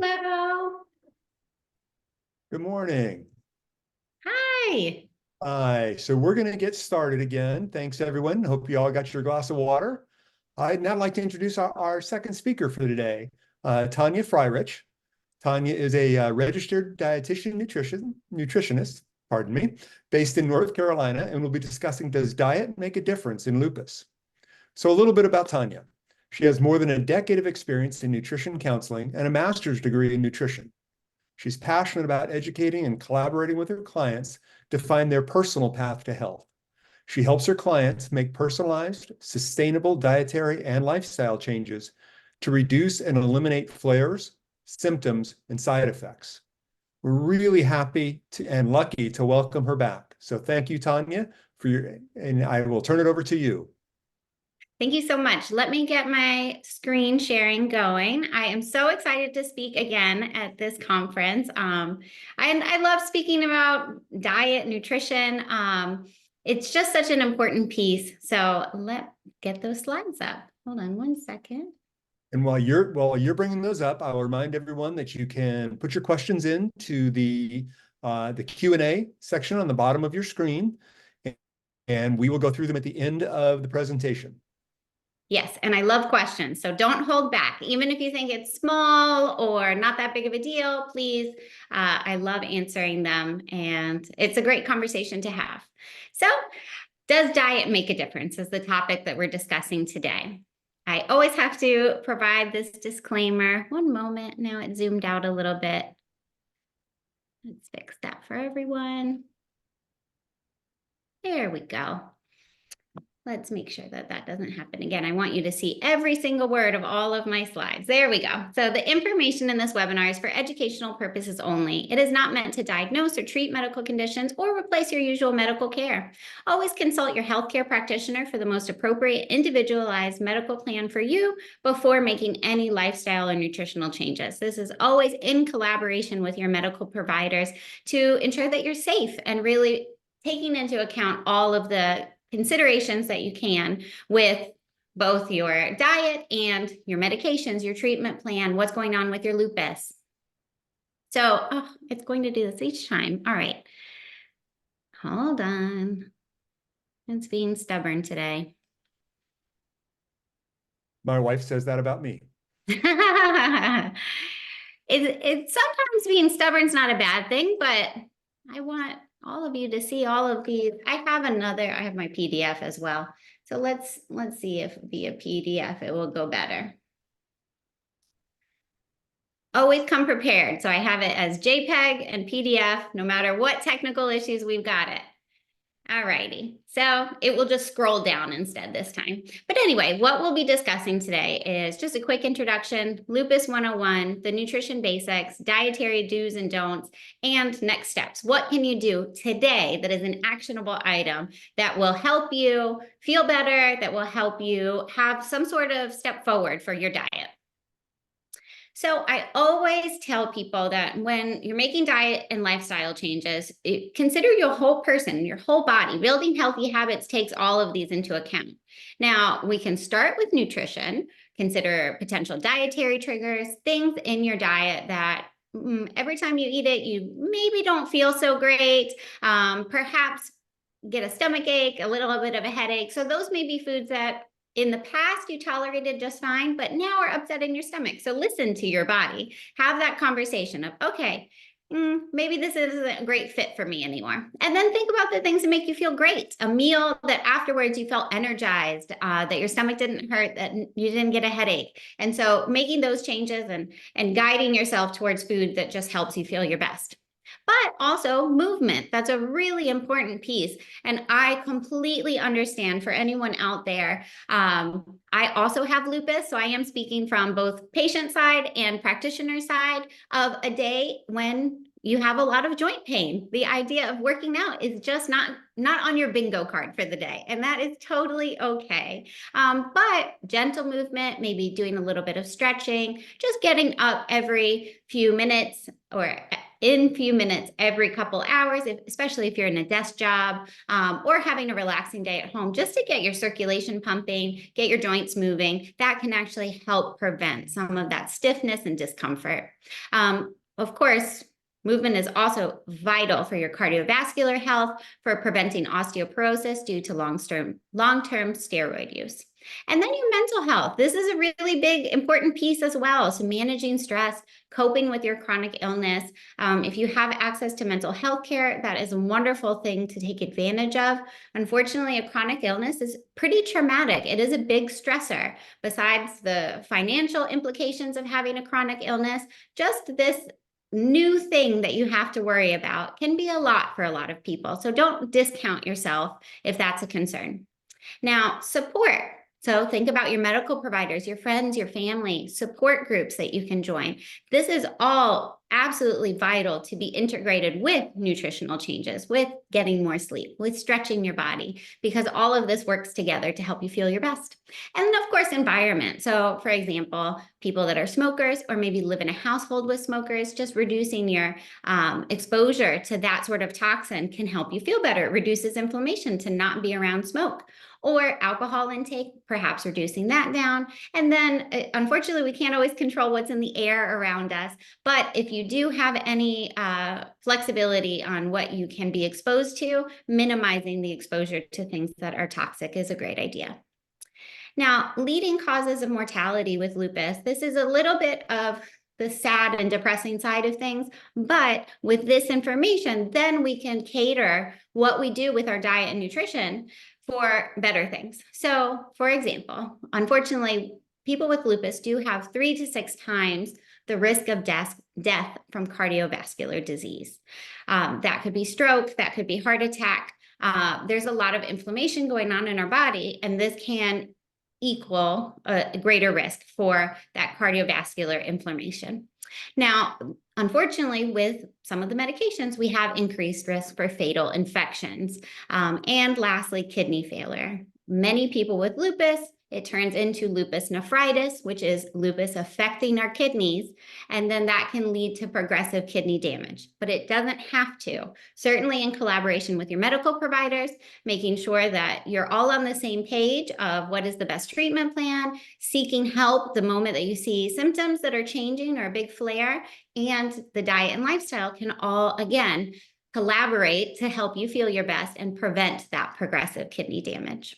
Hello. Good morning. Hi. Hi, so we're going to get started again. Thanks, everyone. Hope you all got your glass of water. I'd now like to introduce our second speaker for today, Tanya Freirich. Tanya is a registered dietitian nutritionist, pardon me, based in North Carolina, and we'll be discussing, does diet make a difference in lupus? So a little bit about Tanya. She has more than a decade of experience in nutrition counseling and a master's degree in nutrition. She's passionate about educating and collaborating with her clients to find their personal path to health. She helps her clients make personalized, sustainable dietary and lifestyle changes to reduce and eliminate flares, symptoms, and side effects. We're really happy and lucky to welcome her back. So thank you, Tanya, and I will turn it over to you. Thank you so much. Let me get my screen sharing going. I am so excited to speak again at this conference. I love speaking about diet, nutrition. It's just such an important piece. So let's get those slides up. Hold on one second. And while you're bringing those up, I will remind everyone that you can put your questions into the Q&A section on the bottom of your screen, and we will go through them at the end of the presentation. Yes, and I love questions, so don't hold back. Even if you think it's small or not that big of a deal, please, I love answering them, and it's a great conversation to have. So, does diet make a difference is the topic that we're discussing today. I always have to provide this disclaimer. One moment, now it zoomed out a little bit. Let's fix that for everyone. There we go. Let's make sure that that doesn't happen again. I want you to see every single word of all of my slides. There we go. So the information in this webinar is for educational purposes only. It is not meant to diagnose or treat medical conditions or replace your usual medical care. Always consult your healthcare practitioner for the most appropriate individualized medical plan for you before making any lifestyle or nutritional changes. This is always in collaboration with your medical providers to ensure that you're safe and really taking into account all of the considerations that you can with both your diet and your medications, your treatment plan, what's going on with your lupus. So, it's going to do this each time. All right. Hold on. It's being stubborn today. My wife says that about me. It's sometimes being stubborn is not a bad thing, but I want all of you to see all of these. I have my PDF as well. So let's see if via PDF it will go better. Always come prepared. So I have it as JPEG and PDF, no matter what technical issues, we've got it. All righty, so it will just scroll down instead this time. But anyway, what we'll be discussing today is just a quick introduction, Lupus 101, the nutrition basics, dietary do's and don'ts, and next steps. What can you do today that is an actionable item that will help you feel better, that will help you have some sort of step forward for your diet? So I always tell people that when you're making diet and lifestyle changes, consider your whole person, your whole body. Building healthy habits takes all of these into account. Now, we can start with nutrition, consider potential dietary triggers, things in your diet that every time you eat it, you maybe don't feel so great, perhaps get a stomach ache, a little bit of a headache. So those may be foods that in the past you tolerated just fine, but now are upsetting your stomach. So listen to your body. Have that conversation of, okay, maybe this isn't a great fit for me anymore. And then think about the things that make you feel great. A meal that afterwards you felt energized, that your stomach didn't hurt, that you didn't get a headache. And so making those changes and guiding yourself towards food that just helps you feel your best. But also movement. That's a really important piece. And I completely understand for anyone out there. I also have lupus, so I am speaking from both patient side and practitioner side of a day when you have a lot of joint pain. The idea of working out is just not on your bingo card for the day, and that is totally okay. But gentle movement, maybe doing a little bit of stretching, just getting up every few minutes or in a few minutes every couple hours, especially if you're in a desk job or having a relaxing day at home, just to get your circulation pumping, get your joints moving. That can actually help prevent some of that stiffness and discomfort. Of course, movement is also vital for your cardiovascular health, for preventing osteoporosis due to long-term steroid use. And then your mental health. This is a really big, important piece as well. So managing stress, coping with your chronic illness. If you have access to mental health care, that is a wonderful thing to take advantage of. Unfortunately, a chronic illness is pretty traumatic. It is a big stressor. Besides the financial implications of having a chronic illness, just this new thing that you have to worry about can be a lot for a lot of people. So don't discount yourself if that's a concern. Now, support. So think about your medical providers, your friends, your family, support groups that you can join. This is all absolutely vital to be integrated with nutritional changes, with getting more sleep, with stretching your body, because all of this works together to help you feel your best. And then, of course, environment. So for example, people that are smokers or maybe live in a household with smokers, just reducing your exposure to that sort of toxin can help you feel better. It reduces inflammation to not be around smoke. Or alcohol intake, perhaps reducing that down. And then, unfortunately, we can't always control what's in the air around us. But if you do have any flexibility on what you can be exposed to, minimizing the exposure to things that are toxic is a great idea. Now, leading causes of mortality with lupus, this is a little bit of the sad and depressing side of things, but with this information, then we can cater what we do with our diet and nutrition for better things. So, for example, unfortunately, people with lupus do have 3 to 6 times the risk of death from cardiovascular disease. That could be stroke, that could be heart attack. There's a lot of inflammation going on in our body, and this can equal a greater risk for that cardiovascular inflammation. Now, unfortunately, with some of the medications, we have increased risk for fatal infections. And lastly, kidney failure. Many people with lupus, it turns into lupus nephritis, which is lupus affecting our kidneys, and then that can lead to progressive kidney damage, but it doesn't have to. Certainly in collaboration with your medical providers, making sure that you're all on the same page of what is the best treatment plan, seeking help the moment that you see symptoms that are changing or a big flare, and the diet and lifestyle can all, again, collaborate to help you feel your best and prevent that progressive kidney damage.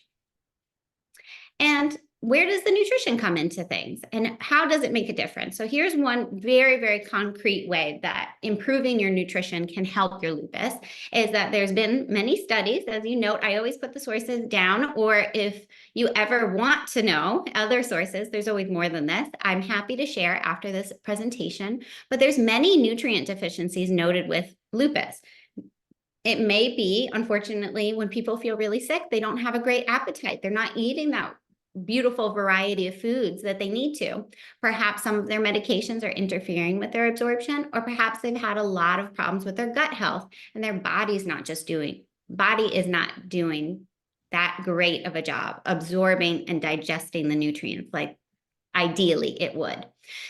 And where does the nutrition come into things and how does it make a difference? So here's one very, very concrete way that improving your nutrition can help your lupus is that there's been many studies. As you note, I always put the sources down, or if you ever want to know other sources, there's always more than this. I'm happy to share after this presentation, but there's many nutrient deficiencies noted with lupus. It may be, unfortunately, when people feel really sick, they don't have a great appetite. They're not eating that beautiful variety of foods that they need to. Perhaps some of their medications are interfering with their absorption, or perhaps they've had a lot of problems with their gut health and their body is not doing that great of a job absorbing and digesting the nutrients like ideally it would.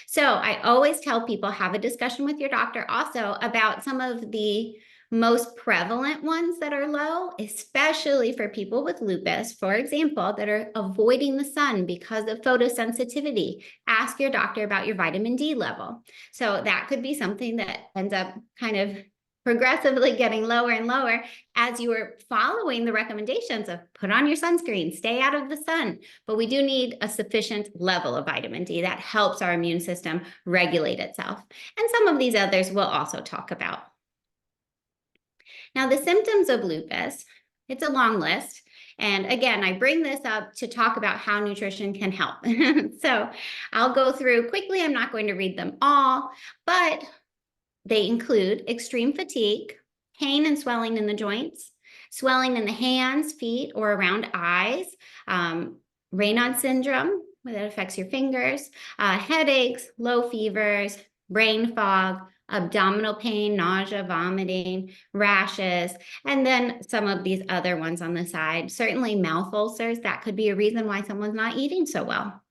So I always tell people, have a discussion with your doctor also about some of the most prevalent ones that are low, especially for people with lupus, for example, that are avoiding the sun because of photosensitivity. Ask your doctor about your vitamin D level. So that could be something that ends up kind of progressively getting lower and lower as you are following the recommendations of put on your sunscreen, stay out of the sun. But we do need a sufficient level of vitamin D that helps our immune system regulate itself. And some of these others we'll also talk about. Now, the symptoms of lupus, it's a long list. And again, I bring this up to talk about how nutrition can help. So I'll go through quickly. I'm not going to read them all, but they include extreme fatigue, pain and swelling in the joints, swelling in the hands, feet, or around eyes, Raynaud syndrome, that affects your fingers, headaches, low fevers, brain fog, abdominal pain, nausea, vomiting, rashes, and then some of these other ones on the side. Certainly mouth ulcers, that could be a reason why someone's not eating so well.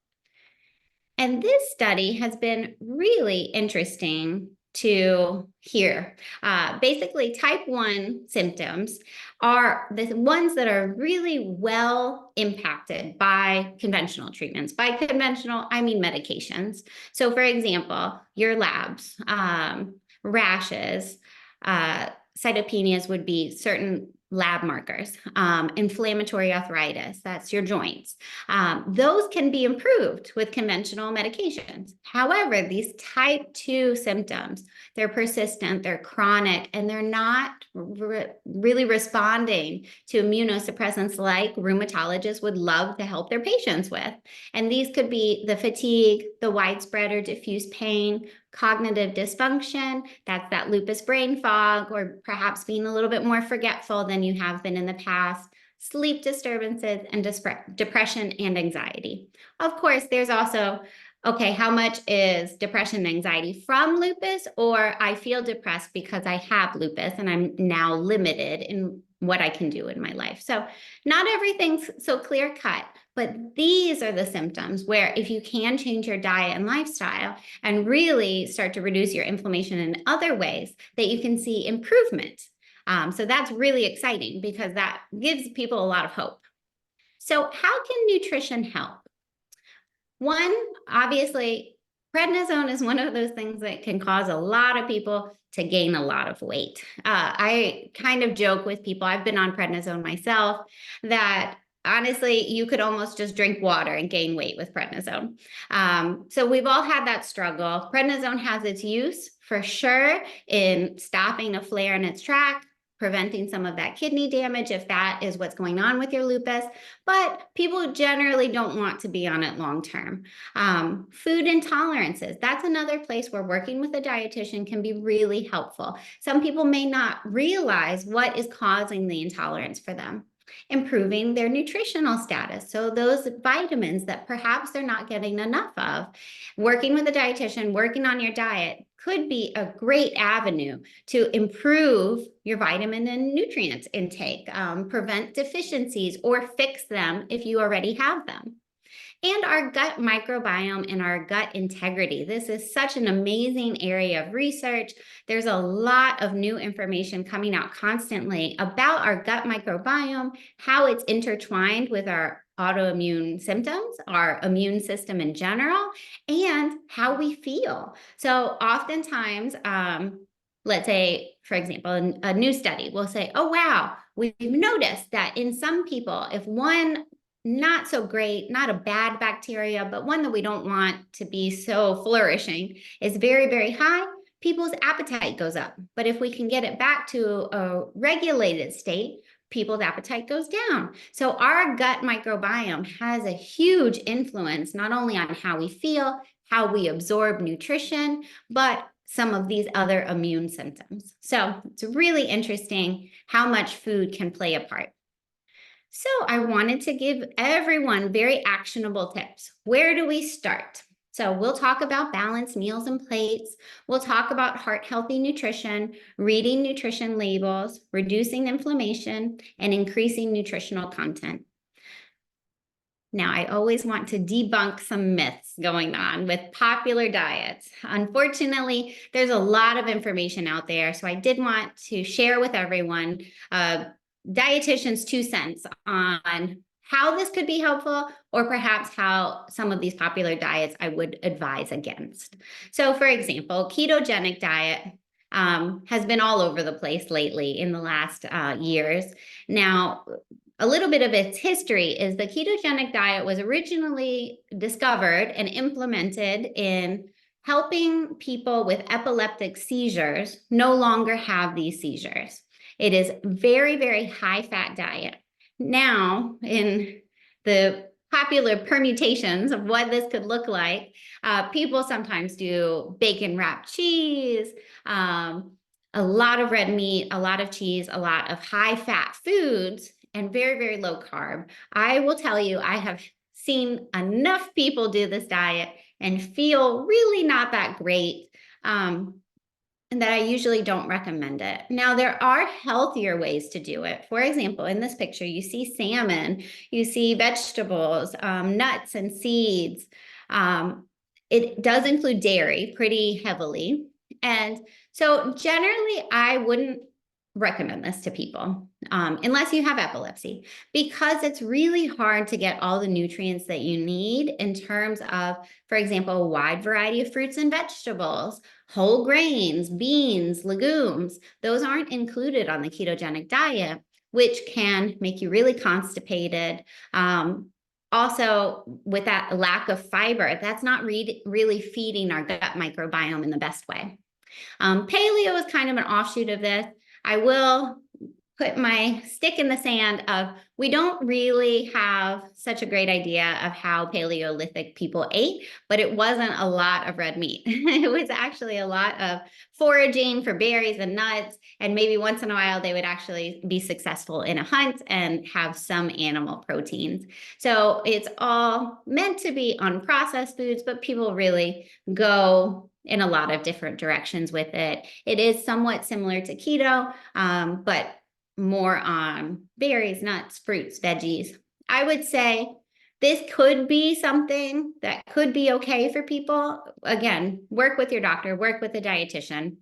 And this study has been really interesting to hear. Basically, type 1 symptoms are the ones that are really well impacted by conventional treatments. By conventional, I mean medications. So for example, your labs, rashes, cytopenias would be certain lab markers, inflammatory arthritis, that's your joints. Those can be improved with conventional medications. However, these type 2 symptoms, they're persistent, they're chronic, and they're not really responding to immunosuppressants like rheumatologists would love to help their patients with. And these could be the fatigue, the widespread or diffuse pain, cognitive dysfunction, that's that lupus brain fog, or perhaps being a little bit more forgetful than you have been in the past, sleep disturbances, and depression and anxiety. Of course, there's also, okay, how much is depression and anxiety from lupus, or I feel depressed because I have lupus and I'm now limited in what I can do in my life. So not everything's so clear cut, but these are the symptoms where if you can change your diet and lifestyle and really start to reduce your inflammation in other ways, that you can see improvement. So that's really exciting because that gives people a lot of hope. So how can nutrition help? One, obviously, prednisone is one of those things that can cause a lot of people to gain a lot of weight. I kind of joke with people, I've been on prednisone myself, that honestly, you could almost just drink water and gain weight with prednisone. So we've all had that struggle. Prednisone has its use for sure in stopping a flare in its track, preventing some of that kidney damage if that is what's going on with your lupus, but people generally don't want to be on it long term. Food intolerances, that's another place where working with a dietitian can be really helpful. Some people may not realize what is causing the intolerance for them. Improving their nutritional status, so those vitamins that perhaps they're not getting enough of. Working with a dietitian, working on your diet could be a great avenue to improve your vitamin and nutrient intake, prevent deficiencies, or fix them if you already have them. And our gut microbiome and our gut integrity. This is such an amazing area of research. There's a lot of new information coming out constantly about our gut microbiome, how it's intertwined with our autoimmune symptoms, our immune system in general, and how we feel. So oftentimes, let's say, for example, a new study will say, oh, wow, we've noticed that in some people, if one not so great, not a bad bacteria, but one that we don't want to be so flourishing is very, very high, people's appetite goes up. But if we can get it back to a regulated state, people's appetite goes down. So our gut microbiome has a huge influence, not only on how we feel, how we absorb nutrition, but some of these other immune symptoms. So it's really interesting how much food can play a part. So I wanted to give everyone very actionable tips. Where do we start? So we'll talk about balanced meals and plates. We'll talk about heart-healthy nutrition, reading nutrition labels, reducing inflammation, and increasing nutritional content. Now, I always want to debunk some myths going on with popular diets. Unfortunately, there's a lot of information out there, so I did want to share with everyone dietitians' 2 cents on how this could be helpful, or perhaps how some of these popular diets I would advise against. So for example, ketogenic diet has been all over the place lately in the last years. Now, a little bit of its history is the ketogenic diet was originally discovered and implemented in helping people with epileptic seizures no longer have these seizures. It is very, very high fat diet. Now, in the popular permutations of what this could look like, people sometimes do bacon wrapped cheese, a lot of red meat, a lot of cheese, a lot of high fat foods, and very, very low carb. I will tell you, I have seen enough people do this diet and feel really not that great. And that I usually don't recommend it. Now, there are healthier ways to do it. For example, in this picture, you see salmon, you see vegetables, nuts and seeds. It does include dairy pretty heavily. And so generally, I wouldn't recommend this to people unless you have epilepsy, because it's really hard to get all the nutrients that you need in terms of, for example, a wide variety of fruits and vegetables, whole grains, beans, legumes. Those aren't included on the ketogenic diet, which can make you really constipated. Also, with that lack of fiber, that's not really feeding our gut microbiome in the best way. Paleo is kind of an offshoot of this. I will put my stick in the sand of, we don't really have such a great idea of how Paleolithic people ate, but it wasn't a lot of red meat. It was actually a lot of foraging for berries and nuts, and maybe once in a while they would actually be successful in a hunt and have some animal proteins. So it's all meant to be unprocessed foods, but people really go in a lot of different directions with it. It is somewhat similar to keto, but more on berries, nuts, fruits, veggies. I would say this could be something that could be okay for people. Again, work with your doctor, work with a dietitian.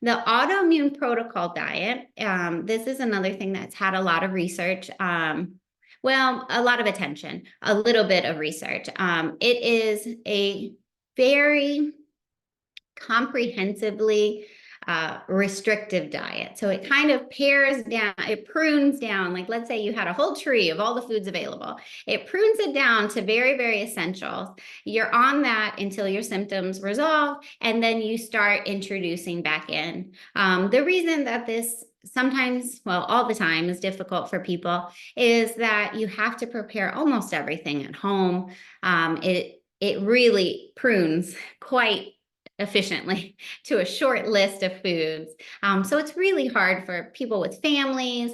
The autoimmune protocol diet, this is another thing that's had a lot of research. Well, a lot of attention, a little bit of research. It is a very comprehensively restrictive diet. So it kind of pares down, it prunes down, like let's say you had a whole tree of all the foods available. It prunes it down to very, very essentials. You're on that until your symptoms resolve, and then you start introducing back in. The reason that this sometimes, well, all the time is difficult for people is that you have to prepare almost everything at home. It really prunes quite efficiently to a short list of foods. So it's really hard for people with families,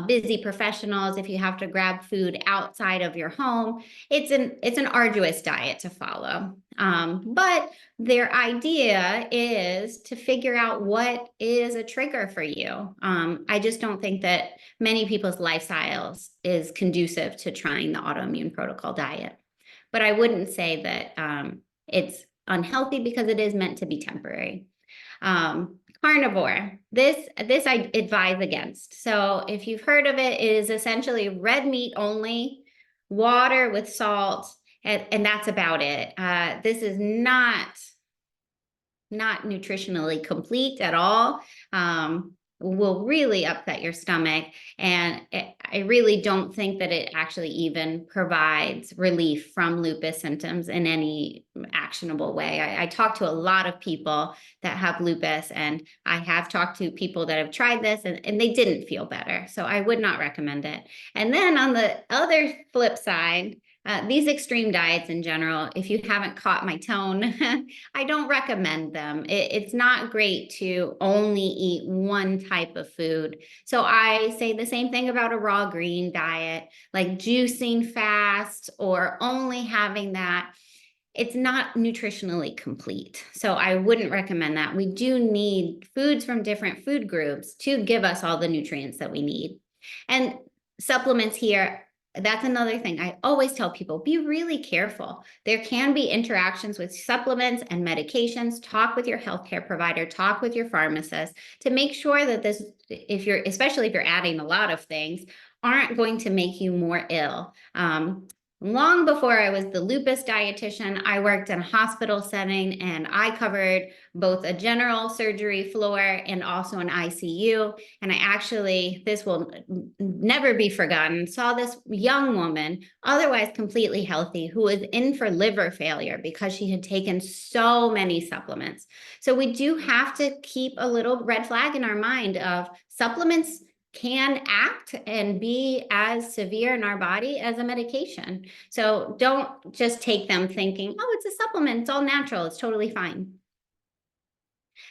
busy professionals. If you have to grab food outside of your home, it's an arduous diet to follow. But their idea is to figure out what is a trigger for you. I just don't think that many people's lifestyles is conducive to trying the autoimmune protocol diet. But I wouldn't say that it's unhealthy, because it is meant to be temporary. Carnivore, this I advise against. So if you've heard of it, it is essentially red meat only, water with salt, and that's about it. This is not nutritionally complete at all. Will really upset your stomach. And I really don't think that it actually even provides relief from lupus symptoms in any actionable way. I talk to a lot of people that have lupus, and I have talked to people that have tried this and they didn't feel better. So I would not recommend it. And then on the other flip side, these extreme diets in general, if you haven't caught my tone, I don't recommend them. It's not great to only eat one type of food. So I say the same thing about a raw green diet, like juicing fast or only having that. It's not nutritionally complete. So I wouldn't recommend that. We do need foods from different food groups to give us all the nutrients that we need. And supplements here, that's another thing. I always tell people, be really careful. There can be interactions with supplements and medications. Talk with your healthcare provider, talk with your pharmacist to make sure that this, especially if you're adding a lot of things, aren't going to make you more ill. Long before I was the lupus dietitian, I worked in a hospital setting, and I covered both a general surgery floor and also an ICU. And I actually, this will never be forgotten, saw this young woman, otherwise completely healthy, who was in for liver failure because she had taken so many supplements. So we do have to keep a little red flag in our mind of supplements can act and be as severe in our body as a medication. So don't just take them thinking, oh, it's a supplement, it's all natural, it's totally fine.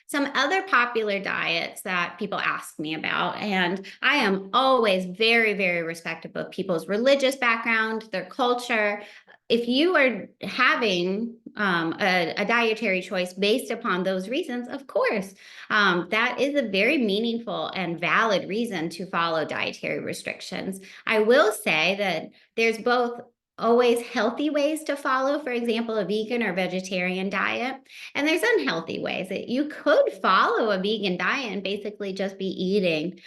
Some other popular diets that people ask me about, and I am always very, very respectful of people's religious background, their culture. If you are having a dietary choice based upon those reasons, of course, that is a very meaningful and valid reason to follow dietary restrictions. I will say that there's both always healthy ways to follow, for example, a vegan or vegetarian diet. And there's unhealthy ways that you could follow a vegan diet and basically just be eating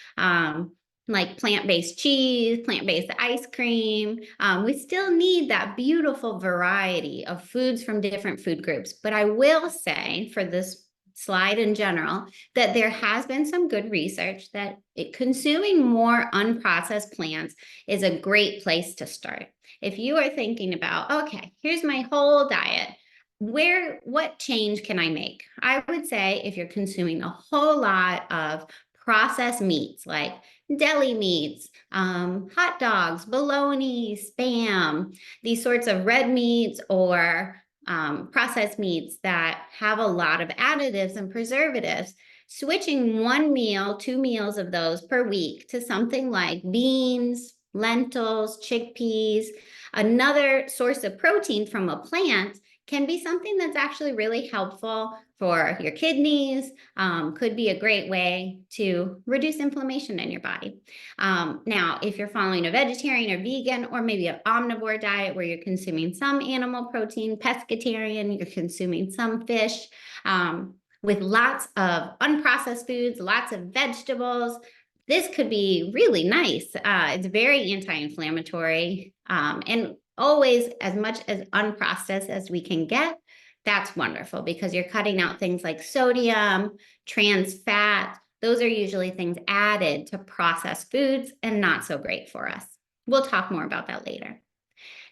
like plant-based cheese, plant-based ice cream. We still need that beautiful variety of foods from different food groups. But I will say for this slide in general, that there has been some good research that consuming more unprocessed plants is a great place to start. If you are thinking about, okay, here's my whole diet, what change can I make? I would say if you're consuming a whole lot of processed meats like deli meats, hot dogs, bologna, Spam, these sorts of red meats or processed meats that have a lot of additives and preservatives, switching 1 meal, 2 meals of those per week to something like beans, lentils, chickpeas, another source of protein from a plant can be something that's actually really helpful for your kidneys, could be a great way to reduce inflammation in your body. Now, if you're following a vegetarian or vegan, or maybe an omnivore diet where you're consuming some animal protein, pescatarian, you're consuming some fish, with lots of unprocessed foods, lots of vegetables, this could be really nice. It's very anti-inflammatory, and always as much as unprocessed as we can get. That's wonderful because you're cutting out things like sodium, trans fat. Those are usually things added to processed foods and not so great for us. We'll talk more about that later.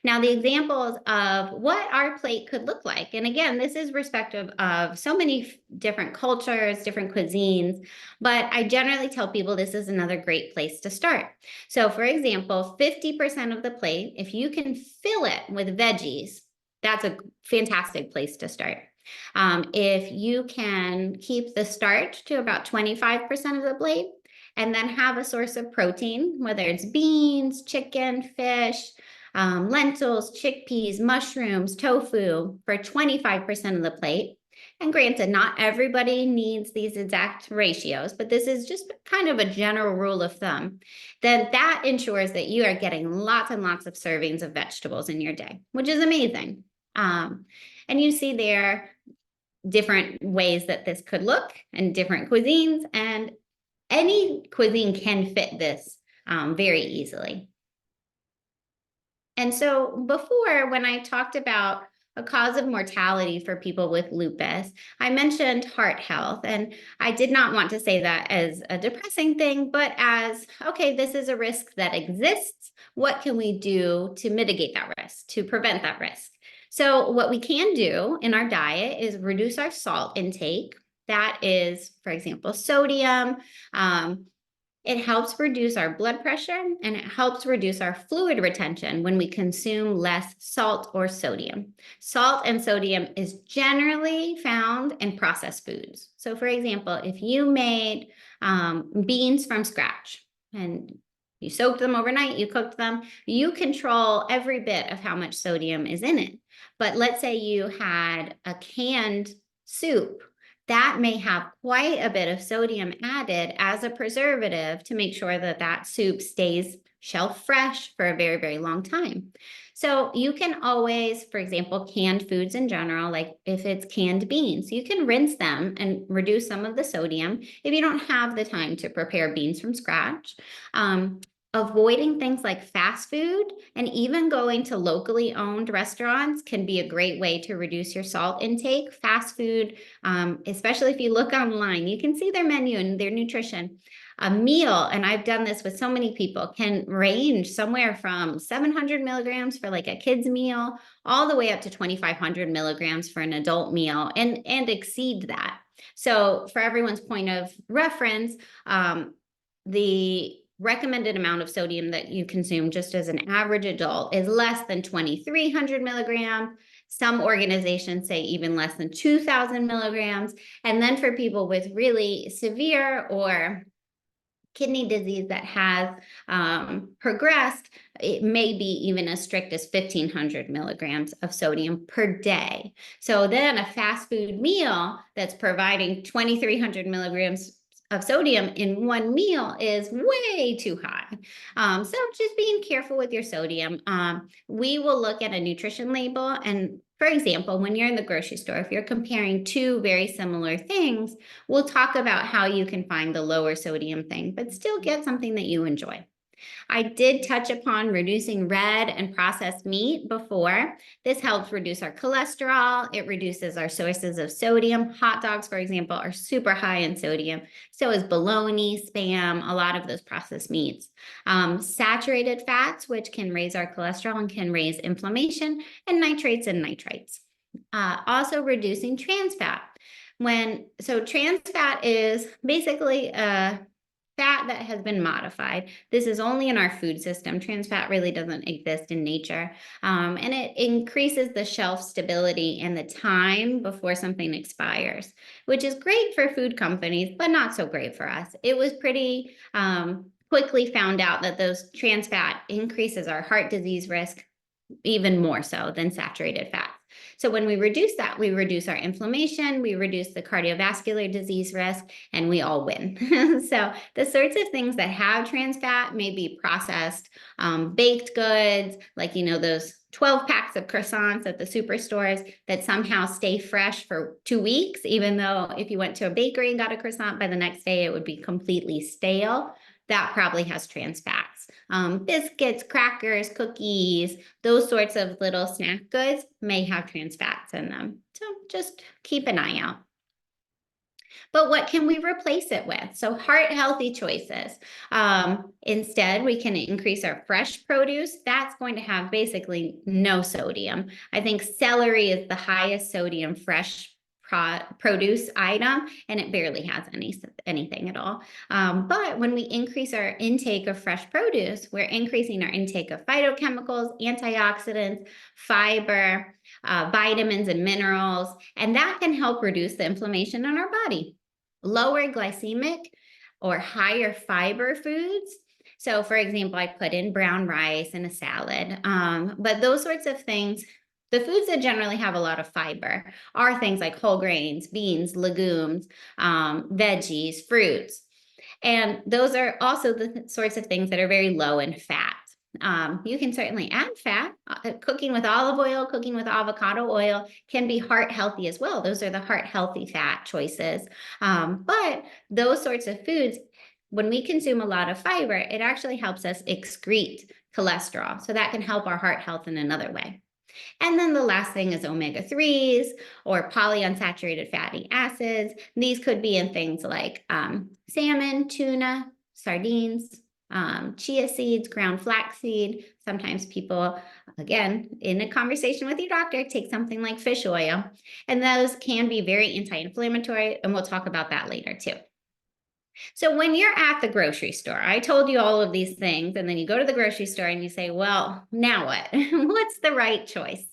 Now, the examples of what our plate could look like, and again, this is respective of so many different cultures, different cuisines, but I generally tell people this is another great place to start. So for example, 50% of the plate, if you can fill it with veggies, that's a fantastic place to start. If you can keep the starch to about 25% of the plate, and then have a source of protein, whether it's beans, chicken, fish, lentils, chickpeas, mushrooms, tofu for 25% of the plate. And granted, not everybody needs these exact ratios, but this is just kind of a general rule of thumb. Then that ensures that you are getting lots and lots of servings of vegetables in your day, which is amazing. And you see there different ways that this could look and different cuisines, and any cuisine can fit this very easily. And so before, when I talked about a cause of mortality for people with lupus, I mentioned heart health, and I did not want to say that as a depressing thing, but as, okay, this is a risk that exists. What can we do to mitigate that risk, to prevent that risk? So what we can do in our diet is reduce our salt intake. That is, for example, sodium. It helps reduce our blood pressure, and it helps reduce our fluid retention when we consume less salt or sodium. Salt and sodium is generally found in processed foods. So for example, if you made beans from scratch and you soaked them overnight, you cooked them, you control every bit of how much sodium is in it. But let's say you had a canned soup, that may have quite a bit of sodium added as a preservative to make sure that that soup stays shelf fresh for a very, very long time. So you can always, for example, canned foods in general, like if it's canned beans, you can rinse them and reduce some of the sodium if you don't have the time to prepare beans from scratch. Avoiding things like fast food and even going to locally owned restaurants can be a great way to reduce your salt intake. Fast food, especially if you look online, you can see their menu and their nutrition. A meal, and I've done this with so many people, can range somewhere from 700 milligrams for like a kid's meal, all the way up to 2,500 milligrams for an adult meal, and exceed that. So for everyone's point of reference, the recommended amount of sodium that you consume just as an average adult is less than 2,300 milligrams. Some organizations say even less than 2,000 milligrams. And then for people with really severe or kidney disease that has progressed, it may be even as strict as 1,500 milligrams of sodium per day. So then a fast food meal that's providing 2,300 milligrams of sodium in one meal is way too high. So just being careful with your sodium. We will look at a nutrition label, and for example, when you're in the grocery store, if you're comparing two very similar things, we'll talk about how you can find the lower sodium thing, but still get something that you enjoy. I did touch upon reducing red and processed meat before. This helps reduce our cholesterol. It reduces our sources of sodium. Hot dogs, for example, are super high in sodium. So is bologna, Spam, a lot of those processed meats. Saturated fats, which can raise our cholesterol and can raise inflammation, and nitrates and nitrites. Also reducing trans fat. So trans fat is basically a fat that has been modified. This is only in our food system. Trans fat really doesn't exist in nature. And it increases the shelf stability and the time before something expires, which is great for food companies, but not so great for us. It was pretty quickly found out that those trans fat increases our heart disease risk even more so than saturated fats. So when we reduce that, we reduce our inflammation, we reduce the cardiovascular disease risk, and we all win. So the sorts of things that have trans fat may be processed baked goods, like, those 12 packs of croissants at the superstores that somehow stay fresh for 2 weeks, even though if you went to a bakery and got a croissant, by the next day it would be completely stale. That probably has trans fats. Biscuits, crackers, cookies, those sorts of little snack goods may have trans fats in them. So just keep an eye out. But what can we replace it with? So heart healthy choices. Instead, we can increase our fresh produce. That's going to have basically no sodium. I think celery is the highest sodium fresh produce item, and it barely has anything at all. But when we increase our intake of fresh produce, we're increasing our intake of phytochemicals, antioxidants, fiber, vitamins and minerals, and that can help reduce the inflammation in our body. Lower glycemic or higher fiber foods. So for example, I put in brown rice in a salad, but those sorts of things, the foods that generally have a lot of fiber are things like whole grains, beans, legumes, veggies, fruits. And those are also the sorts of things that are very low in fat. You can certainly add fat. Cooking with olive oil, cooking with avocado oil can be heart healthy as well. Those are the heart healthy fat choices. But those sorts of foods, when we consume a lot of fiber, it actually helps us excrete cholesterol. So that can help our heart health in another way. And then the last thing is omega-3s or polyunsaturated fatty acids. These could be in things like salmon, tuna, sardines, chia seeds, ground flaxseed. Sometimes people, again, in a conversation with your doctor, take something like fish oil. And those can be very anti-inflammatory, and we'll talk about that later too. So when you're at the grocery store, I told you all of these things, and then you go to the grocery store and you say, well, now what? What's the right choice?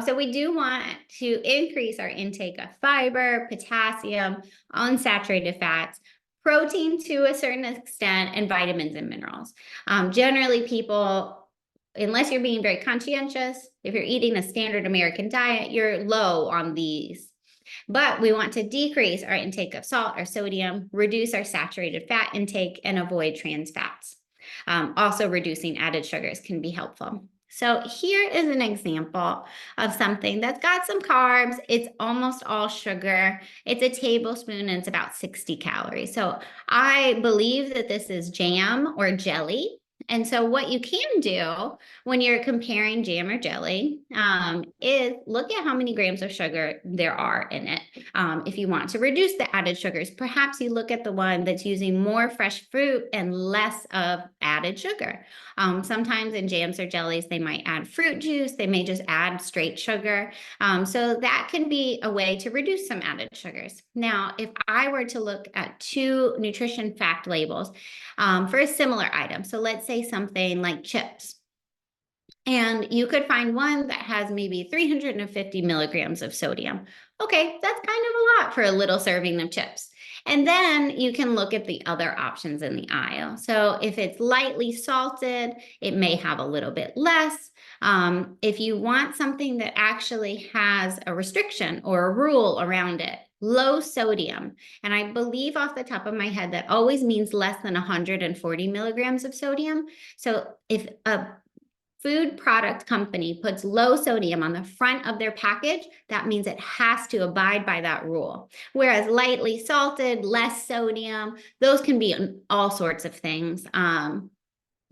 So we do want to increase our intake of fiber, potassium, unsaturated fats, protein to a certain extent, and vitamins and minerals. Generally, people, unless you're being very conscientious, if you're eating a standard American diet, you're low on these. But we want to decrease our intake of salt or sodium, reduce our saturated fat intake, and avoid trans fats. Also, reducing added sugars can be helpful. So here is an example of something that's got some carbs. It's almost all sugar. It's a tablespoon and it's about 60 calories. So I believe that this is jam or jelly. And so what you can do when you're comparing jam or jelly is look at how many grams of sugar there are in it. If you want to reduce the added sugars, perhaps you look at the one that's using more fresh fruit and less of added sugar. Sometimes in jams or jellies, they might add fruit juice. They may just add straight sugar. So that can be a way to reduce some added sugars. Now, if I were to look at two nutrition fact labels for a similar item, so let's say something like chips, and you could find one that has maybe 350 milligrams of sodium. Okay, that's kind of a lot for a little serving of chips. And then you can look at the other options in the aisle. So if it's lightly salted, it may have a little bit less. If you want something that actually has a restriction or a rule around it, low sodium, and I believe off the top of my head that always means less than 140 milligrams of sodium. So if a food product company puts low sodium on the front of their package, that means it has to abide by that rule. Whereas lightly salted, less sodium, those can be all sorts of things.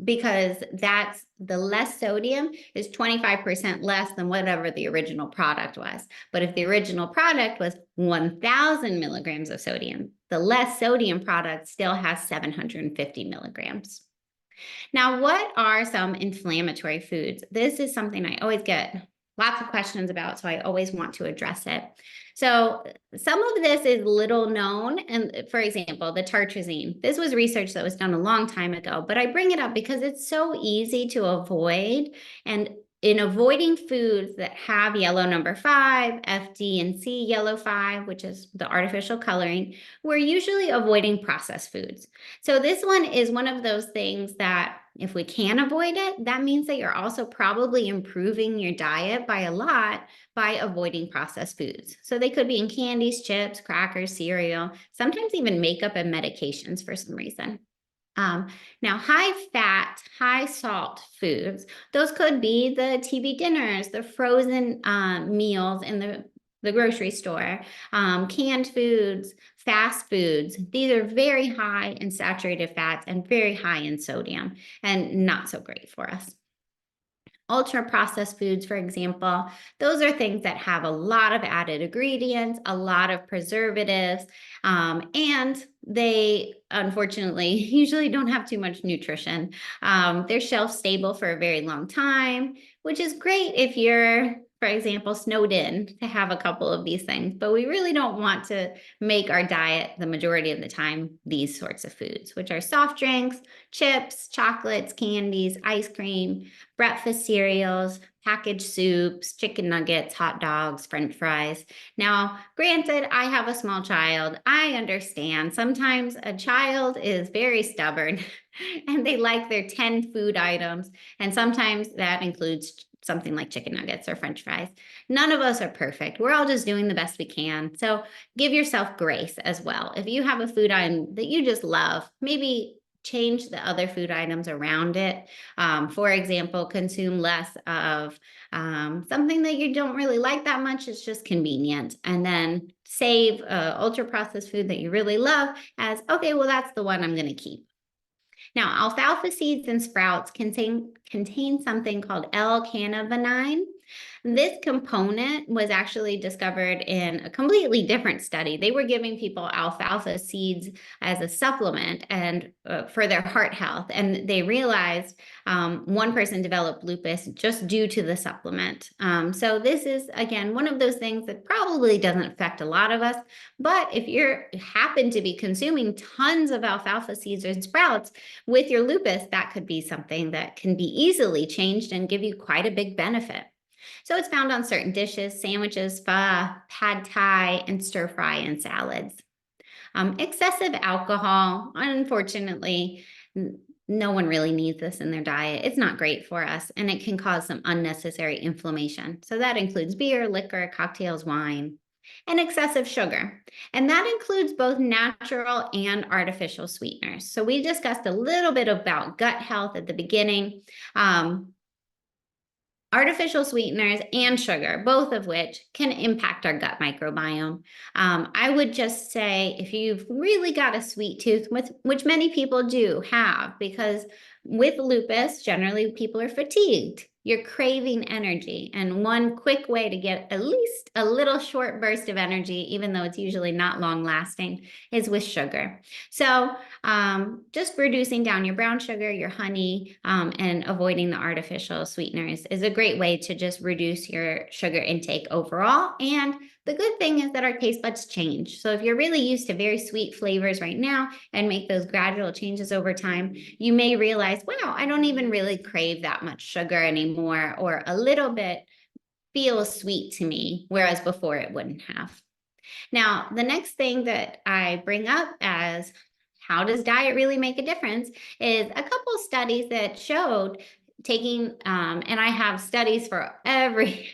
Because that's the less sodium is 25% less than whatever the original product was. But if the original product was 1,000 milligrams of sodium, the less sodium product still has 750 milligrams. Now, what are some inflammatory foods? This is something I always get lots of questions about, so I always want to address it. So some of this is little known, and for example, the tartrazine. This was research that was done a long time ago, but I bring it up because it's so easy to avoid, and in avoiding foods that have yellow number 5, F, D, and C yellow 5, which is the artificial coloring, we're usually avoiding processed foods. So this one is one of those things that if we can avoid it, that means that you're also probably improving your diet by a lot by avoiding processed foods. So they could be in candies, chips, crackers, cereal, sometimes even makeup and medications for some reason. Now, high fat, high salt foods, those could be the TV dinners, the frozen meals in the grocery store, canned foods, fast foods. These are very high in saturated fats and very high in sodium and not so great for us. Ultra processed foods, for example, those are things that have a lot of added ingredients, a lot of preservatives, and they unfortunately usually don't have too much nutrition. They're shelf stable for a very long time, which is great if you're, for example, snowed in to have a couple of these things, but we really don't want to make our diet the majority of the time these sorts of foods, which are soft drinks, chips, chocolates, candies, ice cream, breakfast cereals, packaged soups, chicken nuggets, hot dogs, French fries. Now, granted, I have a small child. I understand sometimes a child is very stubborn and they like their 10 food items, and sometimes that includes something like chicken nuggets or French fries. None of us are perfect. We're all just doing the best we can. So give yourself grace as well. If you have a food item that you just love, maybe change the other food items around it. For example, consume less of something that you don't really like that much. It's just convenient. And then save ultra processed food that you really love as, okay, well, that's the one I'm going to keep. Now, alfalfa seeds and sprouts contain something called L-cannavanine. This component was actually discovered in a completely different study. They were giving people alfalfa seeds as a supplement and for their heart health. And they realized one person developed lupus just due to the supplement. So this is, again, one of those things that probably doesn't affect a lot of us. But if you happen to be consuming tons of alfalfa seeds and sprouts with your lupus, that could be something that can be easily changed and give you quite a big benefit. So it's found on certain dishes, sandwiches, pho, pad thai, and stir fry and salads. Excessive alcohol, unfortunately, no one really needs this in their diet. It's not great for us, and it can cause some unnecessary inflammation. So that includes beer, liquor, cocktails, wine, and excessive sugar. And that includes both natural and artificial sweeteners. So we discussed a little bit about gut health at the beginning. Artificial sweeteners and sugar, both of which can impact our gut microbiome. I would just say if you've really got a sweet tooth, which many people do have, because with lupus, generally people are fatigued. You're craving energy. And one quick way to get at least a little short burst of energy, even though it's usually not long lasting, is with sugar. So just reducing down your brown sugar, your honey, and avoiding the artificial sweeteners is a great way to just reduce your sugar intake overall. And the good thing is that our taste buds change. So if you're really used to very sweet flavors right now and make those gradual changes over time, you may realize, wow, I don't even really crave that much sugar anymore, or a little bit feels sweet to me, whereas before it wouldn't have. Now, the next thing that I bring up as how does diet really make a difference is a couple of studies that showed taking and I have studies for every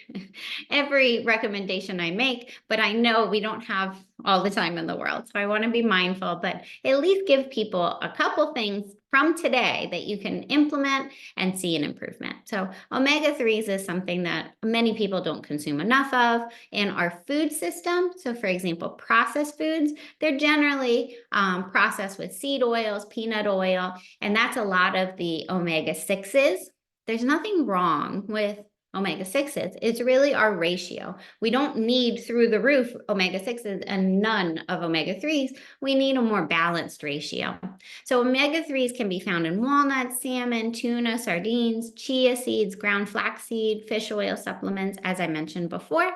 every recommendation I make, but I know we don't have all the time in the world, so I want to be mindful, but at least give people a couple things from today that you can implement and see an improvement. So omega-3s is something that many people don't consume enough of in our food system. So for example, processed foods, they're generally processed with seed oils, peanut oil, and that's a lot of the omega-6s. There's nothing wrong with omega-6s. It's really our ratio. We don't need through the roof omega-6s and none of omega-3s. We need a more balanced ratio. So omega-3s can be found in walnuts, salmon, tuna, sardines, chia seeds, ground flaxseed, fish oil supplements, as I mentioned before.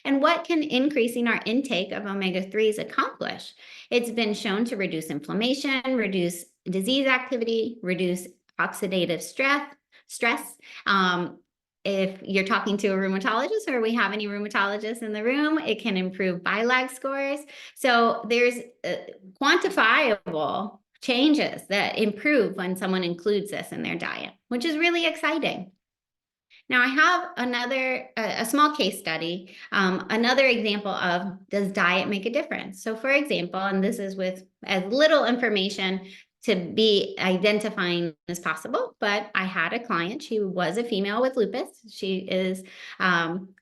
And what can increasing our intake of omega-3s accomplish? It's been shown to reduce inflammation, reduce disease activity, reduce oxidative stress. If you're talking to a rheumatologist or we have any rheumatologists in the room, it can improve BILAG scores. So there's quantifiable changes that improve when someone includes this in their diet, which is really exciting. Now I have a small case study, another example of does diet make a difference? So for example, and this is with as little information to be identifying as possible, but I had a client, she was a female with lupus. She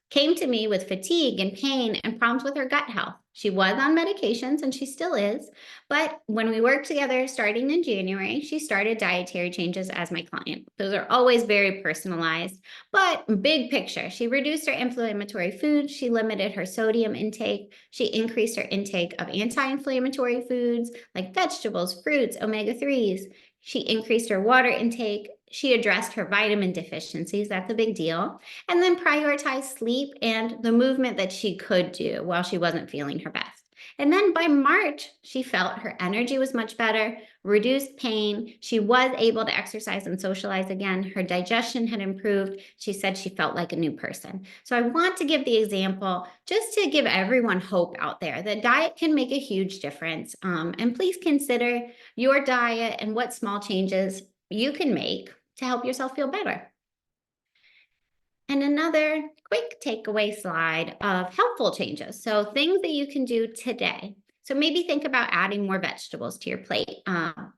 came to me with fatigue and pain and problems with her gut health. She was on medications and she still is, but when we worked together starting in January, she started dietary changes as my client. Those are always very personalized, but big picture, she reduced her inflammatory foods, she limited her sodium intake, she increased her intake of anti-inflammatory foods like vegetables, fruits, omega-3s. She increased her water intake. She addressed her vitamin deficiencies. That's a big deal. And then prioritized sleep and the movement that she could do while she wasn't feeling her best. And then by March, she felt her energy was much better, reduced pain. She was able to exercise and socialize again. Her digestion had improved. She said she felt like a new person. So I want to give the example just to give everyone hope out there that diet can make a huge difference. And please consider your diet and what small changes you can make to help yourself feel better. And another quick takeaway slide of helpful changes. So things that you can do today. So maybe think about adding more vegetables to your plate.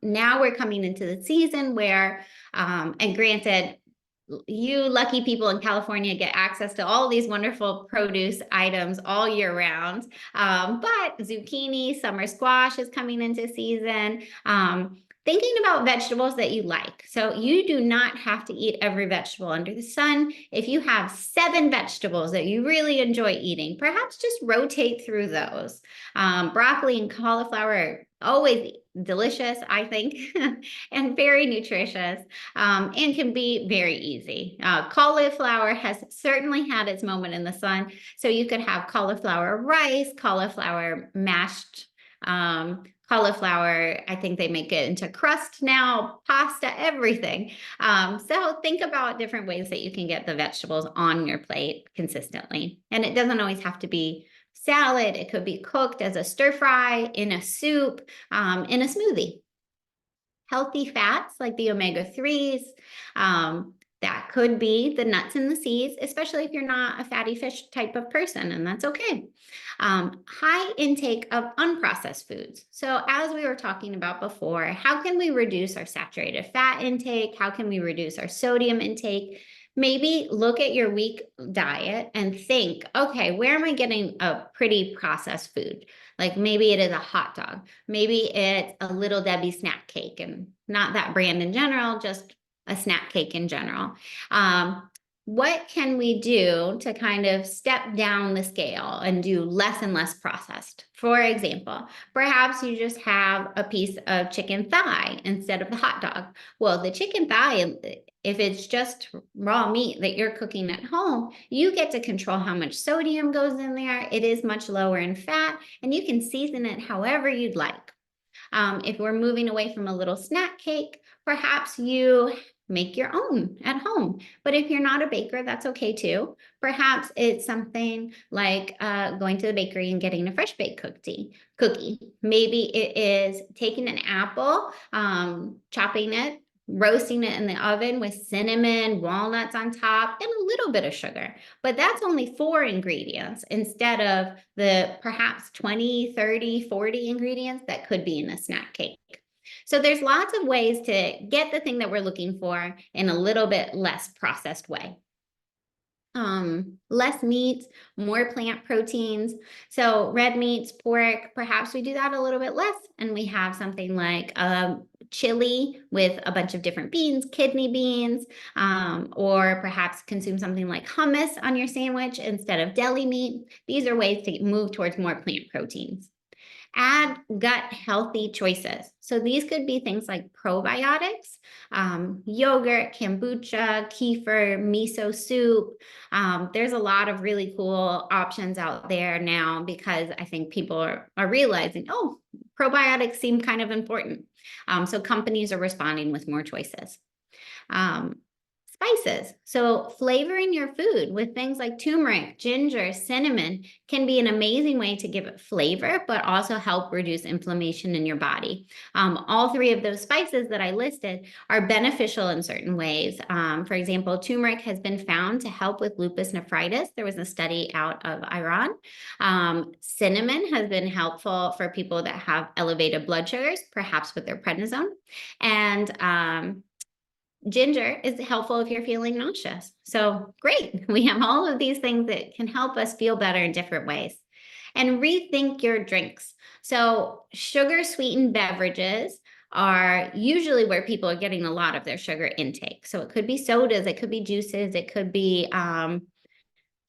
Now we're coming into the season where, and granted, you lucky people in California get access to all these wonderful produce items all year round. But zucchini, summer squash is coming into season. Thinking about vegetables that you like. So you do not have to eat every vegetable under the sun. If you have 7 vegetables that you really enjoy eating, perhaps just rotate through those. Broccoli and cauliflower are always delicious, I think, and very nutritious, and can be very easy. Cauliflower has certainly had its moment in the sun. So you could have cauliflower rice, cauliflower mashed, cauliflower, I think they make it into crust now, pasta, everything. So think about different ways that you can get the vegetables on your plate consistently. And it doesn't always have to be salad. It could be cooked as a stir fry, in a soup, in a smoothie. Healthy fats like the omega-3s, that could be the nuts and the seeds, especially if you're not a fatty fish type of person, and that's okay. High intake of unprocessed foods. So as we were talking about before, how can we reduce our saturated fat intake? How can we reduce our sodium intake? Maybe look at your week diet and think, okay, where am I getting a pretty processed food? Like maybe it is a hot dog. Maybe it's a Little Debbie snack cake, and not that brand in general, just a snack cake in general. What can we do to kind of step down the scale and do less and less processed? For example, perhaps you just have a piece of chicken thigh instead of the hot dog. Well, the chicken thigh, if it's just raw meat that you're cooking at home, you get to control how much sodium goes in there. It is much lower in fat, and you can season it however you'd like. If we're moving away from a little snack cake, perhaps you make your own at home. But if you're not a baker, that's okay too. Perhaps it's something like going to the bakery and getting a fresh baked cookie. Maybe it is taking an apple, chopping it, roasting it in the oven with cinnamon, walnuts on top, and a little bit of sugar. But that's only 4 ingredients instead of the perhaps 20, 30, 40 ingredients that could be in a snack cake. So there's lots of ways to get the thing that we're looking for in a little bit less processed way. Less meat, more plant proteins. So red meats, pork, perhaps we do that a little bit less, and we have something like chili with a bunch of different beans, kidney beans, or perhaps consume something like hummus on your sandwich instead of deli meat. These are ways to move towards more plant proteins. Add gut healthy choices. So these could be things like probiotics, yogurt, kombucha, kefir, miso soup. There's a lot of really cool options out there now because I think people are realizing, oh, probiotics seem kind of important. So companies are responding with more choices. Spices. So flavoring your food with things like turmeric, ginger, cinnamon can be an amazing way to give it flavor, but also help reduce inflammation in your body. All 3 of those spices that I listed are beneficial in certain ways. For example, turmeric has been found to help with lupus nephritis. There was a study out of Iran. Cinnamon has been helpful for people that have elevated blood sugars, perhaps with their prednisone. And ginger is helpful if you're feeling nauseous. So great. We have all of these things that can help us feel better in different ways. And rethink your drinks. So sugar sweetened beverages are usually where people are getting a lot of their sugar intake. So it could be sodas, it could be juices, it could be,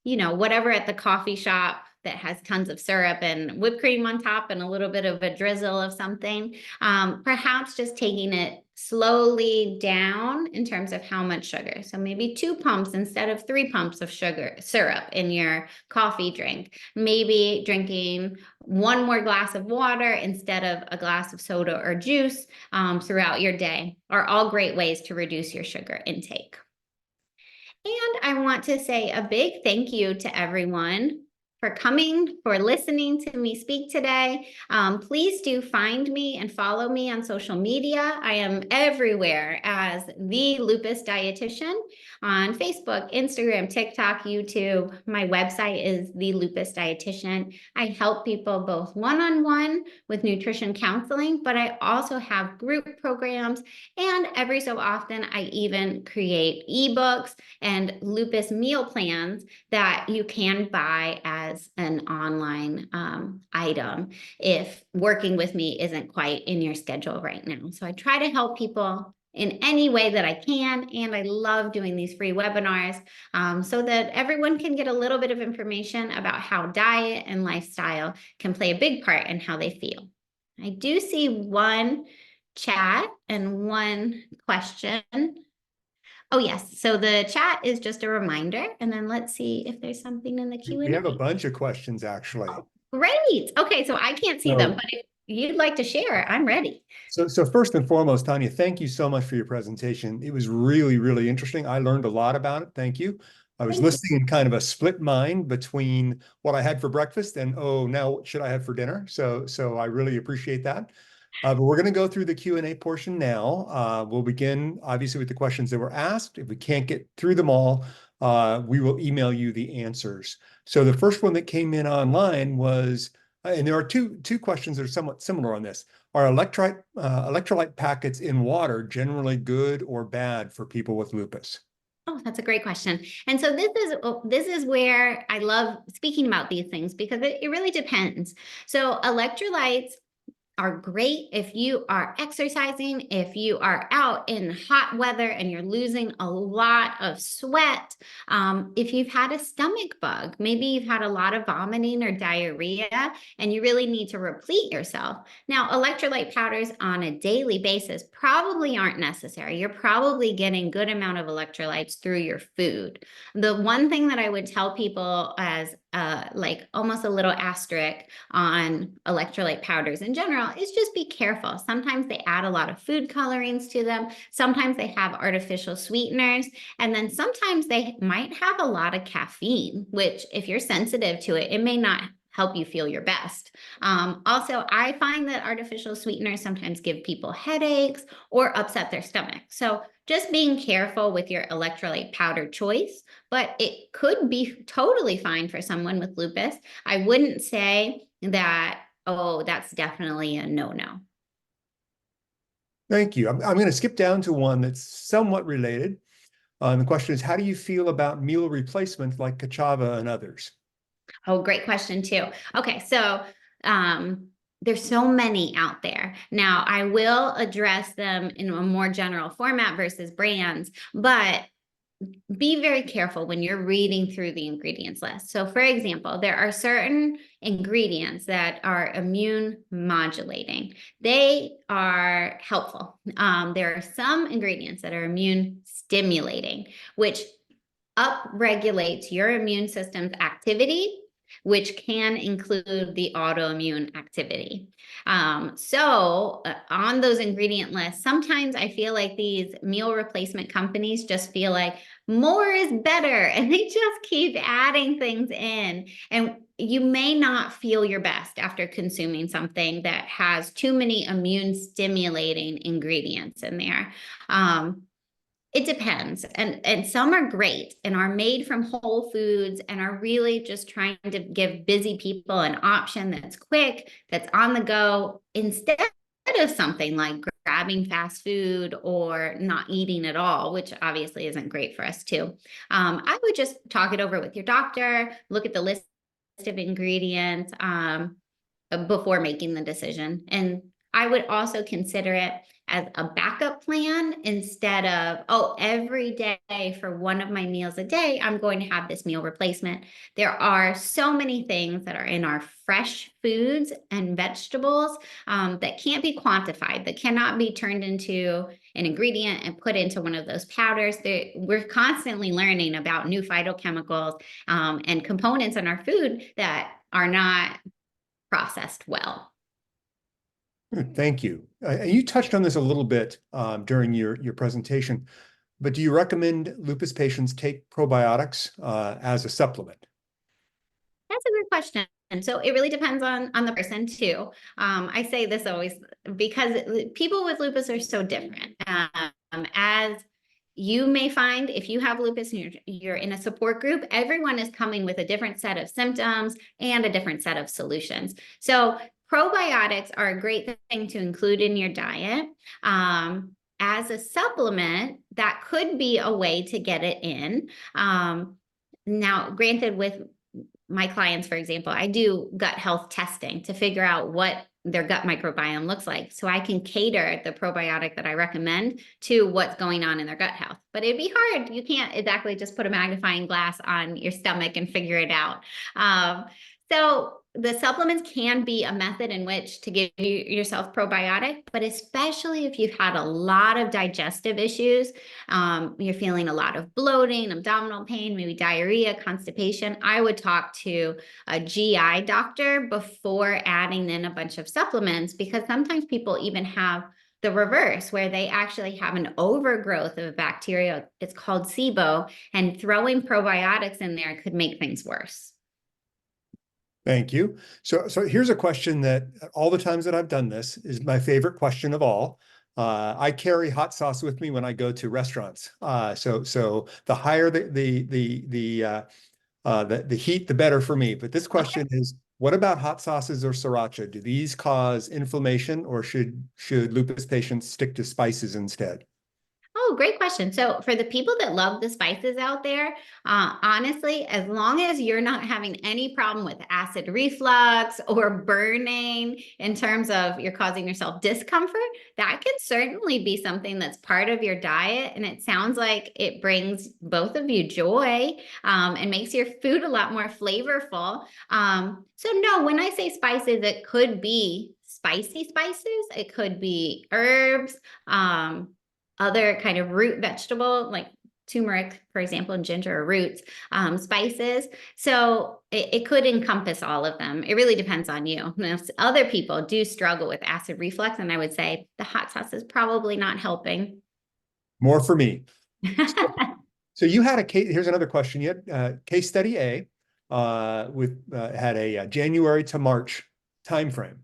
whatever at the coffee shop that has tons of syrup and whipped cream on top and a little bit of a drizzle of something. Perhaps just taking it slowly down in terms of how much sugar. So maybe 2 pumps instead of 3 pumps of syrup in your coffee drink. Maybe drinking 1 more glass of water instead of a glass of soda or juice throughout your day are all great ways to reduce your sugar intake. And I want to say a big thank you to everyone for coming, for listening to me speak today. Please do find me and follow me on social media. I am everywhere as the Lupus Dietitian on Facebook, Instagram, TikTok, YouTube. My website is the Lupus Dietitian. I help people both one-on-one with nutrition counseling, but I also have group programs, and every so often I even create ebooks and lupus meal plans that you can buy as an online item if working with me isn't quite in your schedule right now. So I try to help people in any way that I can, and I love doing these free webinars so that everyone can get a little bit of information about how diet and lifestyle can play a big part in how they feel. I do see one chat and one question. Oh, yes. So the chat is just a reminder. And then let's see if there's something in the Q&A. We have a bunch of questions, actually. Oh, great. Okay, so I can't see them, but if you'd like to share, I'm ready. So first and foremost, Tanya, thank you so much for your presentation. It was really, really interesting. I learned a lot about it. Thank you. I was listening in kind of a split mind between what I had for breakfast and, oh, now what should I have for dinner? So I really appreciate that. But we're going to go through the Q&A portion now. We'll begin, obviously, with the questions that were asked. If we can't get through them all, we will email you the answers. So the first one that came in online was, and there are two questions that are somewhat similar on this. Are electrolyte packets in water generally good or bad for people with lupus? Oh, that's a great question. And so this is where I love speaking about these things because it really depends. So electrolytes are great if you are exercising, if you are out in hot weather and you're losing a lot of sweat, if you've had a stomach bug, maybe you've had a lot of vomiting or diarrhea and you really need to replete yourself. Now, electrolyte powders on a daily basis probably aren't necessary. You're probably getting good amount of electrolytes through your food. The one thing that I would tell people as like almost a little asterisk on electrolyte powders in general is just be careful. Sometimes they add a lot of food colorings to them. Sometimes they have artificial sweeteners. And then sometimes they might have a lot of caffeine, which if you're sensitive to it, it may not help you feel your best. Also, I find that artificial sweeteners sometimes give people headaches or upset their stomach. So just being careful with your electrolyte powder choice, but it could be totally fine for someone with lupus. I wouldn't say that, oh, that's definitely a no-no. Thank you. I'm going to skip down to one that's somewhat related. The question is, how do you feel about meal replacement like cassava and others? Oh, great question too. Okay, so there's so many out there. Now, I will address them in a more general format versus brands, but be very careful when you're reading through the ingredients list. So for example, there are certain ingredients that are immune modulating. They are helpful. There are some ingredients that are immune stimulating, which upregulates your immune system's activity, which can include the autoimmune activity. On those ingredient lists, sometimes I feel like these meal replacement companies just feel like more is better, and they just keep adding things in. And you may not feel your best after consuming something that has too many immune stimulating ingredients in there. It depends. And some are great and are made from whole foods and are really just trying to give busy people an option that's quick, that's on the go, instead of something like grabbing fast food or not eating at all, which obviously isn't great for us too. I would just talk it over with your doctor, look at the list of ingredients before making the decision. And I would also consider it as a backup plan instead of, oh, every day for one of my meals a day, I'm going to have this meal replacement. There are so many things that are in our fresh foods and vegetables that can't be quantified, that cannot be turned into an ingredient and put into one of those powders. We're constantly learning about new phytochemicals and components in our food that are not processed well. Thank you. You touched on this a little bit during your presentation, but do you recommend lupus patients take probiotics as a supplement? That's a good question. And so it really depends on the person too. I say this always because people with lupus are so different. As you may find, if you have lupus and you're in a support group, everyone is coming with a different set of symptoms and a different set of solutions. So probiotics are a great thing to include in your diet. As a supplement, that could be a way to get it in. Now, granted, with my clients, for example, I do gut health testing to figure out what their gut microbiome looks like, so I can cater the probiotic that I recommend to what's going on in their gut health. But it'd be hard. You can't exactly just put a magnifying glass on your stomach and figure it out. So the supplements can be a method in which to give yourself probiotic, but especially if you've had a lot of digestive issues, you're feeling a lot of bloating, abdominal pain, maybe diarrhea, constipation, I would talk to a GI doctor before adding in a bunch of supplements, because sometimes people even have the reverse, where they actually have an overgrowth of bacteria. It's called SIBO, and throwing probiotics in there could make things worse. Thank you. So here's a question that all the times that I've done this is my favorite question of all. I carry hot sauce with me when I go to restaurants. So the higher the heat, the better for me. But this question is, what about hot sauces or sriracha? Do these cause inflammation, or should lupus patients stick to spices instead? Oh, great question. So for the people that love the spices out there, honestly, as long as you're not having any problem with acid reflux or burning in terms of you're causing yourself discomfort, that can certainly be something that's part of your diet. And it sounds like it brings both of you joy and makes your food a lot more flavorful. So no, when I say spices, it could be spicy spices. It could be herbs. Other kind of root vegetable like turmeric, for example, and ginger or roots, spices. So it could encompass all of them. It really depends on you. Now, other people do struggle with acid reflux, and I would say the hot sauce is probably not helping. More for me. So you had a case, here's another question. You had case study A had a January to March timeframe.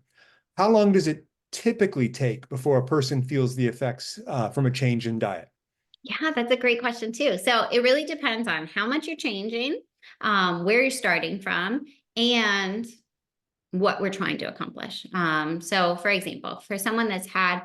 How long does it typically take before a person feels the effects from a change in diet? Yeah, that's a great question too. So it really depends on how much you're changing, where you're starting from, and what we're trying to accomplish. So for example, for someone that's had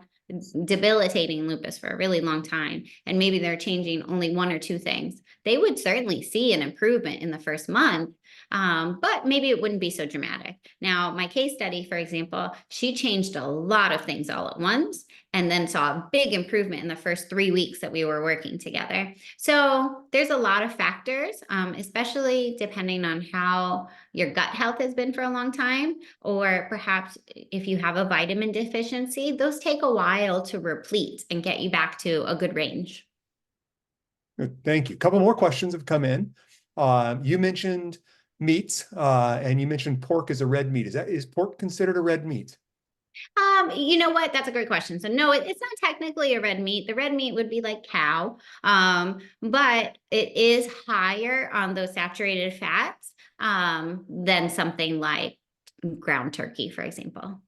debilitating lupus for a really long time, and maybe they're changing only one or two things, they would certainly see an improvement in the first month, but maybe it wouldn't be so dramatic. Now, my case study, for example, she changed a lot of things all at once and then saw a big improvement in the first 3 weeks that we were working together. So there's a lot of factors, especially depending on how your gut health has been for a long time, or perhaps if you have a vitamin deficiency, those take a while to replete and get you back to a good range. Good, thank you. A couple more questions have come in. You mentioned meats, and you mentioned pork as a red meat. Is pork considered a red meat? You know what? That's a great question. So no, it's not technically a red meat. The red meat would be like cow, but it is higher on those saturated fats than something like ground turkey, for example.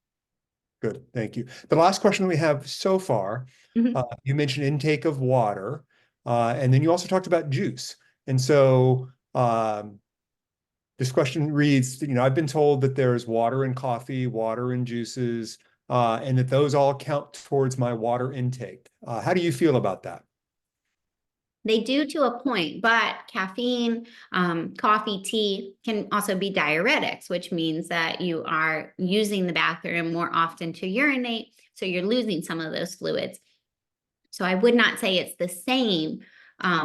Good, thank you. The last question we have so far, Mhm. you mentioned intake of water, and then you also talked about juice. And so this question reads, I've been told that there's water in coffee, water in juices, and that those all count towards my water intake. How do you feel about that? They do to a point, but caffeine, coffee, tea can also be diuretics, which means that you are using the bathroom more often to urinate. So you're losing some of those fluids. So I would not say it's the same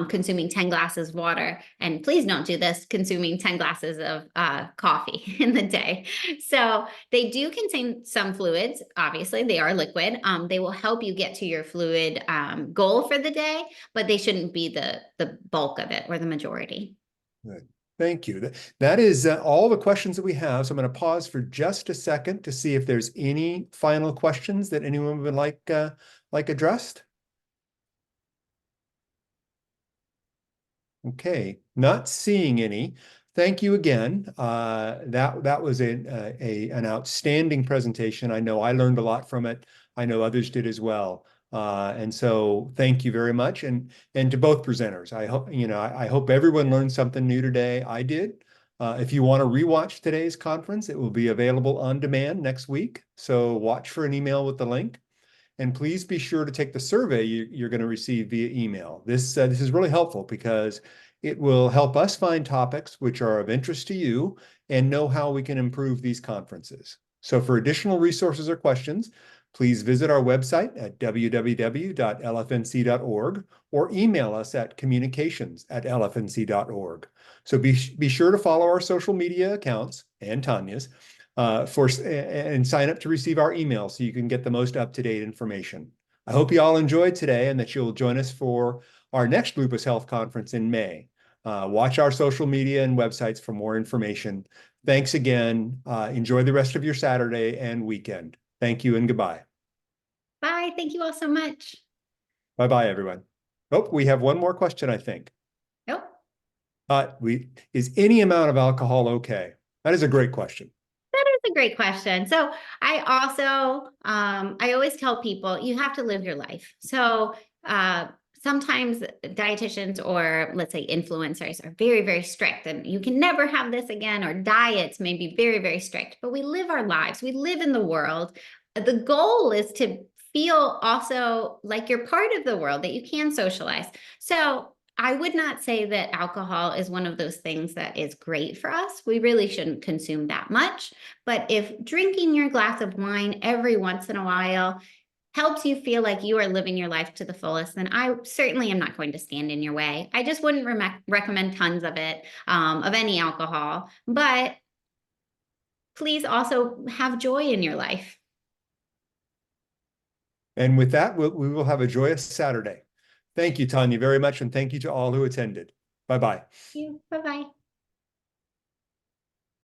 consuming 10 glasses of water. And please don't do this consuming 10 glasses of coffee in the day. So they do contain some fluids. Obviously, they are liquid. They will help you get to your fluid goal for the day, but they shouldn't be the bulk of it or the majority. Good. Thank you. That is all the questions that we have. So I'm going to pause for just a second to see if there's any final questions that anyone would like addressed. Okay, not seeing any. Thank you again. That was an outstanding presentation. I know I learned a lot from it. I know others did as well. And so thank you very much. And to both presenters, I hope, I hope everyone learned something new today. I did. If you want to rewatch today's conference, it will be available on demand next week. So watch for an email with the link. And please be sure to take the survey you're going to receive via email. This is really helpful because it will help us find topics which are of interest to you and know how we can improve these conferences. So for additional resources or questions, please visit our website at www.lfnc.org or email us at communications@lfnc.org. So be sure to follow our social media accounts and Tanya's and sign up to receive our email so you can get the most up-to-date information. I hope you all enjoyed today and that you'll join us for our next Lupus Health Conference in May. Watch our social media and websites for more information. Thanks again. Enjoy the rest of your Saturday and weekend. Thank you and goodbye. Bye. Thank you all so much. Bye-bye, everyone. Oh, we have one more question, I think. Nope. Is any amount of alcohol okay? That is a great question. That is a great question. So I also, I always tell people you have to live your life. So sometimes dietitians or let's say influencers are very, very strict and you can never have this again, or diets may be very, very strict, but we live our lives. We live in the world. The goal is to feel also like you're part of the world, that you can socialize. So I would not say that alcohol is one of those things that is great for us. We really shouldn't consume that much. But if drinking your glass of wine every once in a while helps you feel like you are living your life to the fullest, then I certainly am not going to stand in your way. I just wouldn't recommend tons of it, of any alcohol. But please also have joy in your life. And with that, we will have a joyous Saturday. Thank you, Tanya, very much, and thank you to all who attended. Bye-bye. Bye-bye.